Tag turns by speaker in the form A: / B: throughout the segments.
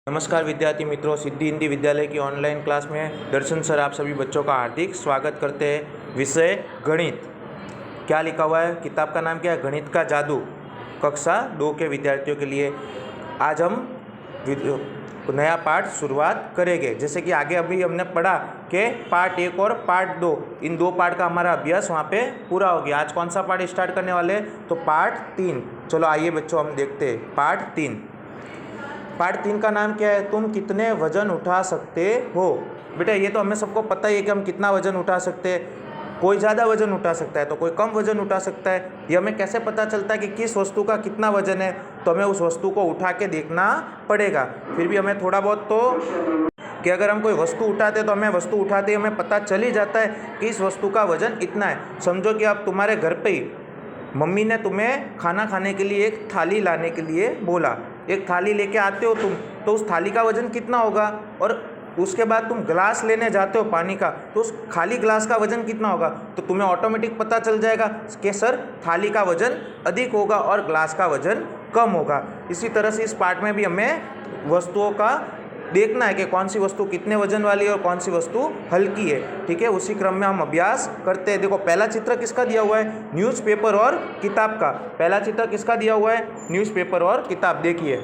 A: नमस्कार विद्यार्थी मित्रों, सिद्धि हिंदी विद्यालय की ऑनलाइन क्लास में दर्शन सर आप सभी बच्चों का हार्दिक स्वागत करते हैं। विषय गणित। क्या लिखा हुआ है? किताब का नाम क्या है? गणित का जादू, कक्षा 2 के विद्यार्थियों के लिए। आज हम नया पाठ शुरुआत करेंगे। जैसे कि आगे अभी हमने पढ़ा कि पार्ट 1 और पार्ट 2, इन 2 पार्ट का हमारा अभ्यास वहाँ पे पूरा हो गया। आज कौन सा पार्ट स्टार्ट करने वाले हैं? तो पार्ट 3। चलो आइए बच्चों हम देखते हैं पार्ट 3। पार्ट 3 का नाम क्या है? तुम कितने वजन उठा सकते हो। बेटा ये तो हमें सबको पता ही है कि हम कितना वजन उठा सकते हैं। कोई ज़्यादा वजन उठा सकता है तो कोई कम वजन उठा सकता है। ये हमें कैसे पता चलता है कि किस वस्तु का कितना वजन है? तो हमें उस वस्तु को उठा के देखना पड़ेगा। फिर भी हमें थोड़ा बहुत तो कि अगर हम कोई वस्तु उठाते हैं तो हमें वस्तु उठाते ही हमें पता चल ही जाता है कि इस वस्तु का वजन इतना है। समझो कि अब तुम्हारे घर पे ही मम्मी ने तुम्हें खाना खाने के लिए एक थाली लाने के लिए बोला। एक थाली लेके आते हो तुम, तो उस थाली का वजन कितना होगा? और उसके बाद तुम ग्लास लेने जाते हो पानी का, तो उस खाली ग्लास का वजन कितना होगा? तो तुम्हें ऑटोमेटिक पता चल जाएगा कि सर थाली का वजन अधिक होगा और ग्लास का वजन कम होगा। इसी तरह से इस पार्ट में भी हमें वस्तुओं का देखना है कि कौन सी वस्तु कितने वजन वाली है और कौन सी वस्तु हल्की है। ठीक है, उसी क्रम में हम अभ्यास करते हैं। देखो पहला चित्र किसका दिया हुआ है? न्यूज़पेपर और किताब का। पहला चित्र किसका दिया हुआ है? न्यूज़पेपर और किताब। देखिए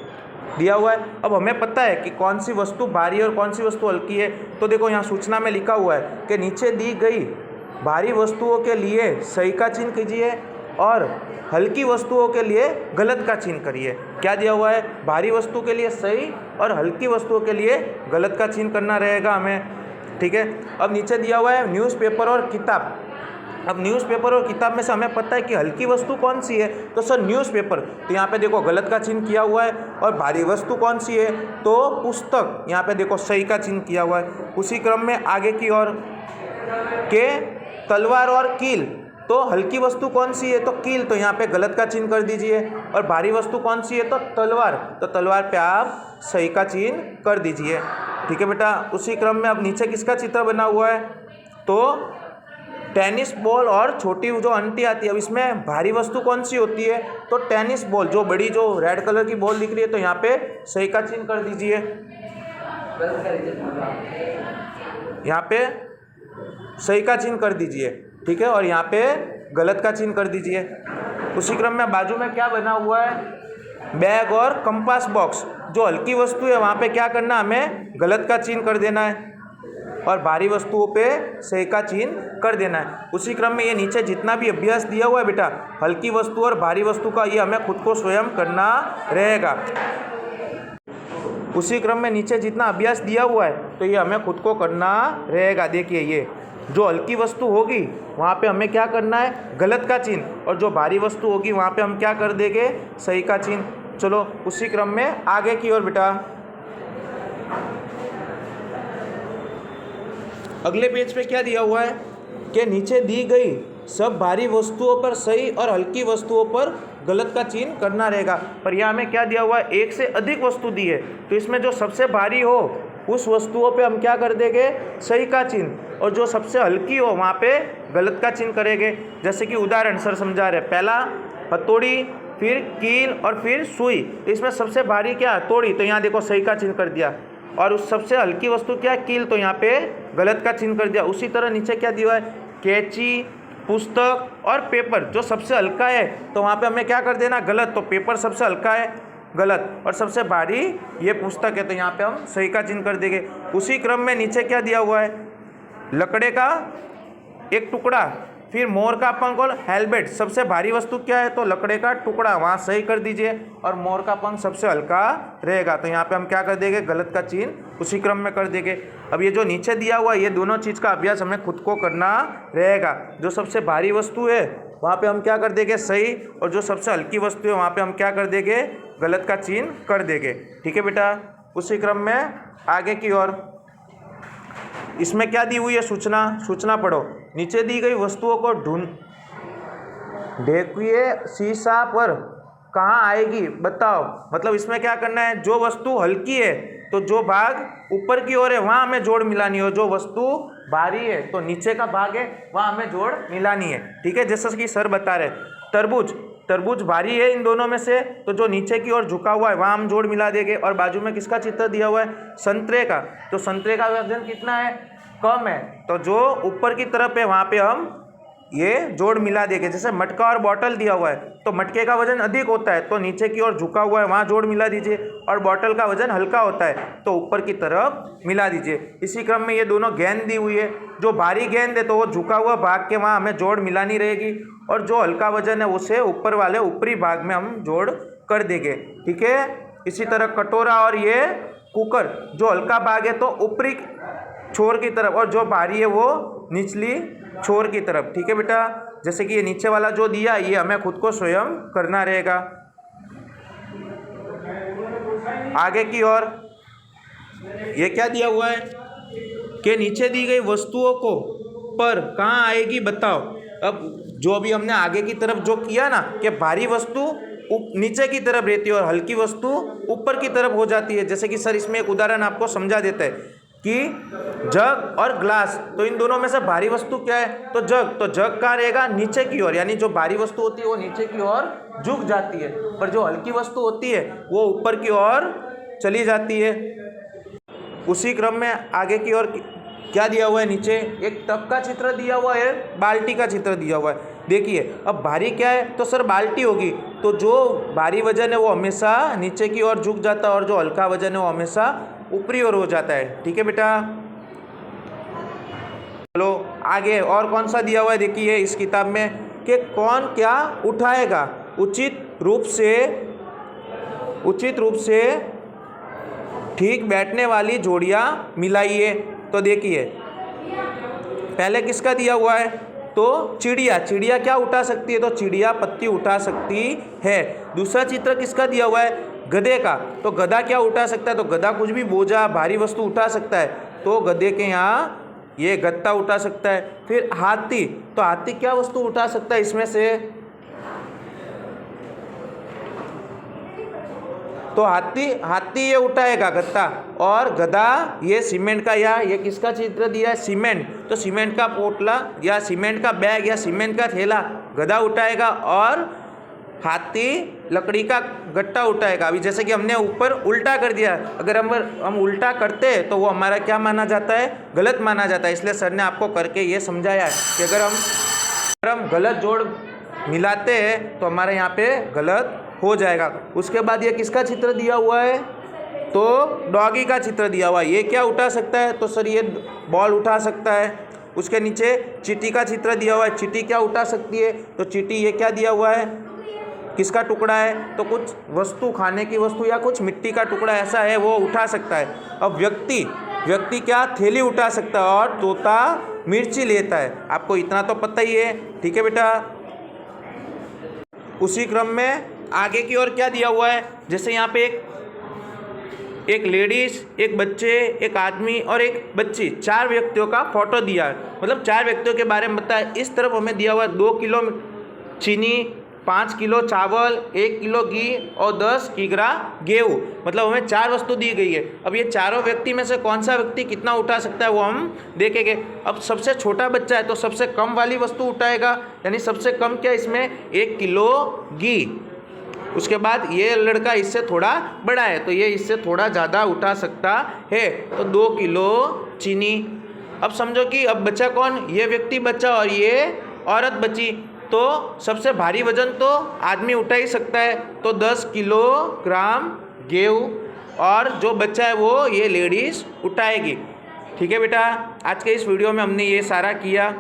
A: दिया हुआ है। अब हमें पता है कि कौन सी वस्तु भारी और कौन सी वस्तु हल्की है। तो देखो यहाँ सूचना में लिखा हुआ है कि नीचे दी गई भारी वस्तुओं के लिए सही का चिन्ह कीजिए और हल्की वस्तुओं के लिए गलत का चिन्ह करिए। क्या दिया हुआ है? भारी वस्तु के लिए सही और हल्की वस्तुओं के लिए गलत का चिन्ह करना रहेगा हमें। ठीक है, अब नीचे दिया हुआ है न्यूज़पेपर और किताब। अब न्यूज़पेपर और किताब में से हमें पता है कि हल्की वस्तु कौन सी है? तो सर न्यूज़पेपर। तो यहाँ पे देखो गलत का चिन्ह किया हुआ है। और भारी वस्तु कौन सी है? तो पुस्तक। यहाँ पे देखो सही का चिन्ह किया हुआ है। उसी क्रम में आगे की ओर के तलवार और कील। तो हल्की वस्तु कौन सी है? तो कील। तो यहाँ पे गलत का चिन्ह कर दीजिए। और भारी वस्तु कौन सी है? तो तलवार। तो तलवार पे आप सही का चिन्ह कर दीजिए। ठीक है बेटा, उसी क्रम में अब नीचे किसका चित्र बना हुआ है? तो टेनिस बॉल और छोटी जो अंटी आती है। अब इसमें भारी वस्तु कौन सी होती है? तो टेनिस बॉल, जो बड़ी जो रेड कलर की बॉल दिख रही है। तो यहाँ पे सही का चिन्ह कर दीजिए। यहाँ पे सही का चिन्ह कर दीजिए। ठीक है, और यहाँ पे गलत का चिन्ह कर दीजिए। उसी क्रम में बाजू में क्या बना हुआ है? बैग और कंपास बॉक्स। जो हल्की वस्तु है वहाँ पे क्या करना? हमें गलत का चिन्ह कर देना है और भारी वस्तुओं पे सही का चिन्ह कर देना है। उसी क्रम में ये नीचे जितना भी अभ्यास दिया हुआ है बेटा, हल्की वस्तु और भारी वस्तु का, ये हमें खुद को स्वयं करना रहेगा। उसी क्रम में नीचे जितना अभ्यास दिया हुआ है तो ये हमें खुद को करना रहेगा। देखिए ये जो हल्की वस्तु होगी वहाँ पे हमें क्या करना है? गलत का चिन्ह। और जो भारी वस्तु होगी वहाँ पे हम क्या कर देंगे? सही का चिन्ह। चलो उसी क्रम में आगे की ओर बेटा। अगले पेज पे क्या दिया हुआ है कि नीचे दी गई सब भारी वस्तुओं पर सही और हल्की वस्तुओं पर गलत का चिन्ह करना रहेगा। पर यहाँ हमें क्या दिया हुआ है? एक से अधिक वस्तु दी है, तो इसमें जो सबसे भारी हो उस वस्तुओं पे हम क्या कर देंगे? सही का चिन्ह। और जो सबसे हल्की हो वहाँ पे गलत का चिन्ह करेंगे। जैसे कि उदाहरण सर समझा रहे, पहला हथौड़ी, फिर कील और फिर सुई। तो इसमें सबसे भारी क्या? हथौड़ी। तो यहाँ देखो सही का चिन्ह कर दिया। और उस सबसे हल्की वस्तु क्या? कील। तो यहाँ पे गलत का चिन्ह कर दिया। उसी तरह नीचे क्या दिया है? कैंची, पुस्तक और पेपर। जो सबसे हल्का है तो वहाँ पे हमें क्या कर देना? गलत। तो पेपर सबसे हल्का है, गलत। और सबसे भारी ये पुस्तक है, तो यहाँ पे हम सही का चिन्ह कर देंगे। उसी क्रम में नीचे क्या दिया हुआ है? लकड़े का एक टुकड़ा, फिर मोर का पंख और हेलमेट। सबसे भारी वस्तु क्या है? तो लकड़े का टुकड़ा, वहाँ सही कर दीजिए। और मोर का पंख सबसे हल्का रहेगा, तो यहाँ पे हम क्या कर देंगे? गलत का चिन्ह उसी क्रम में कर देंगे। अब ये जो नीचे दिया हुआ है ये दोनों चीज़ का अभ्यास हमें खुद को करना रहेगा। जो सबसे भारी वस्तु है वहाँ पे हम क्या कर देंगे? सही। और जो सबसे हल्की वस्तु है वहाँ पे हम क्या कर देंगे? गलत का चिन्ह कर देंगे। ठीक है बेटा, उसी क्रम में आगे की ओर। इसमें क्या दी हुई है? सूचना पढ़ो। नीचे दी गई वस्तुओं को ढेकुए शीशा पर कहाँ आएगी बताओ। मतलब इसमें क्या करना है? जो वस्तु हल्की है तो जो भाग ऊपर की ओर है वहाँ हमें जोड़ मिलानी है। जो वस्तु भारी है तो नीचे का भाग है वहाँ हमें जोड़ मिलानी है। ठीक है, जैसा कि सर बता रहे तरबूज तरबूज भारी है इन दोनों में से, तो जो नीचे की ओर झुका हुआ है वहाँ हम जोड़ मिला देंगे। और बाजू में किसका चित्र दिया हुआ है? संतरे का। तो संतरे का वजन कितना है? कम है, तो जो ऊपर की तरफ है वहाँ पे हम ये जोड़ मिला देंगे। जैसे मटका और बॉटल दिया हुआ है तो मटके का वजन अधिक होता है तो नीचे की ओर झुका हुआ है वहाँ जोड़ मिला दीजिए, और बॉटल का वजन हल्का होता है तो ऊपर की तरफ मिला दीजिए। इसी क्रम में ये दोनों गेंद दी हुई है, जो भारी गेंद है तो वो झुका हुआ भाग के वहाँ हमें जोड़ मिलानी रहेगी, और जो हल्का वजन है उसे ऊपर वाले ऊपरी भाग में हम जोड़ कर देंगे। ठीक है। इसी तरह कटोरा और ये कुकर, जो हल्का भाग है तो ऊपरी छोर की तरफ और जो भारी है वो निचली छोर की तरफ। ठीक है बेटा। जैसे कि ये नीचे वाला जो दिया ये हमें खुद को स्वयं करना रहेगा। आगे की ओर ये क्या दिया हुआ है कि नीचे दी गई वस्तुओं को पर कहाँ आएगी बताओ। अब जो अभी हमने आगे की तरफ जो किया ना कि भारी वस्तु नीचे की तरफ रहती है और हल्की वस्तु ऊपर की तरफ हो जाती है। जैसे कि सर इसमें एक उदाहरण आपको समझा देता है कि जग और ग्लास, तो इन दोनों में से भारी वस्तु क्या है? तो जग कहाँ रहेगा? नीचे की ओर, यानी जो भारी वस्तु होती है वो नीचे की ओर झुक जाती है, पर जो हल्की वस्तु होती है वो ऊपर की ओर चली जाती है। उसी क्रम में आगे की ओर क्या दिया हुआ है? नीचे एक टब का चित्र दिया हुआ है, बाल्टी का चित्र दिया हुआ है। देखिए अब भारी क्या है? तो सर बाल्टी होगी, तो जो भारी वजन है वो हमेशा नीचे की ओर झुक जाता है और जो हल्का वजन है वो हमेशा ऊपरी ओर हो जाता है। ठीक है बेटा। चलो आगे और कौन सा दिया हुआ है देखिए इस किताब में कि कौन क्या उठाएगा। उचित रूप से ठीक बैठने वाली जोड़ियां मिलाइए। तो देखिए पहले किसका दिया हुआ है? तो चिड़िया क्या उठा सकती है? तो चिड़िया पत्ती उठा सकती है। दूसरा चित्र किसका दिया हुआ है? गधे का। तो गधा क्या उठा सकता है? तो गधा कुछ भी बोझा भारी वस्तु उठा सकता है, तो गधे के यहाँ ये गत्ता उठा सकता है। फिर हाथी, तो हाथी क्या वस्तु उठा सकता है इसमें से? तो हाथी ये उठाएगा गत्ता, और गधा ये सीमेंट का, या ये किसका चित्र दिया है? सीमेंट। तो सीमेंट का पोटला या सीमेंट का बैग या सीमेंट का थैला गधा उठाएगा, और हाथी लकड़ी का गट्टा उठाएगा। अभी जैसे कि हमने ऊपर उल्टा कर दिया, अगर हम उल्टा करते हैं तो वो हमारा क्या माना जाता है? गलत माना जाता है। इसलिए सर ने आपको करके ये समझाया है कि अगर हम गलत जोड़ मिलाते हैं तो हमारे यहाँ पे गलत हो जाएगा। उसके बाद ये किसका चित्र दिया हुआ है? तो डॉगी का चित्र दिया हुआ है। ये क्या उठा सकता है? तो सर ये बॉल उठा सकता है। उसके नीचे चींटी का चित्र दिया हुआ है। चींटी क्या उठा सकती है? तो चींटी ये क्या दिया हुआ है? किसका टुकड़ा है? तो कुछ वस्तु, खाने की वस्तु या कुछ मिट्टी का टुकड़ा ऐसा है वो उठा सकता है। अब व्यक्ति क्या थैली उठा सकता है, और तोता मिर्ची लेता है। आपको इतना तो पता ही है। ठीक है बेटा। उसी क्रम में आगे की ओर क्या दिया हुआ है? जैसे यहाँ पे एक लेडीज, एक बच्चे, एक आदमी और एक बच्ची, 4 व्यक्तियों का फोटो दिया है। मतलब 4 व्यक्तियों के बारे में बताया। इस तरफ हमें दिया हुआ है 2 किलो चीनी, 5 किलो चावल, 1 किलो घी और 10 किग्रा गेहूँ। मतलब हमें 4 वस्तु दी गई है। अब ये चारों व्यक्ति में से कौन सा व्यक्ति कितना उठा सकता है वो हम देखेंगे। अब सबसे छोटा बच्चा है तो सबसे कम वाली वस्तु उठाएगा, यानी सबसे कम क्या इसमें? 1 किलो घी। उसके बाद ये लड़का इससे थोड़ा बड़ा है तो ये इससे थोड़ा ज़्यादा उठा सकता है, तो 2 किलो चीनी। अब समझो कि अब बचा कौन? ये व्यक्ति बचा और ये औरत बची। तो सबसे भारी वजन तो आदमी उठा ही सकता है, तो 10 किलोग्राम गेहूँ, और जो बच्चा है वो ये लेडीज़ उठाएगी। ठीक है बेटा। आज के इस वीडियो में हमने ये सारा किया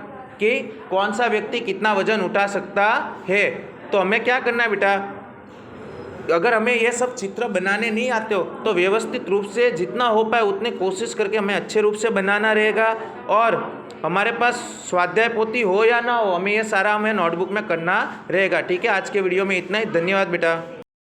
A: कि कौन सा व्यक्ति कितना वजन उठा सकता है। तो हमें क्या करना है बेटा? अगर हमें ये सब चित्र बनाने नहीं आते हो तो व्यवस्थित रूप से जितना हो पाए उतनी कोशिश करके हमें अच्छे रूप से बनाना रहेगा। और हमारे पास स्वाध्याय पोथी हो या ना हो, हमें ये सारा नोटबुक में करना रहेगा। ठीक है। आज के वीडियो में इतना ही। धन्यवाद बेटा।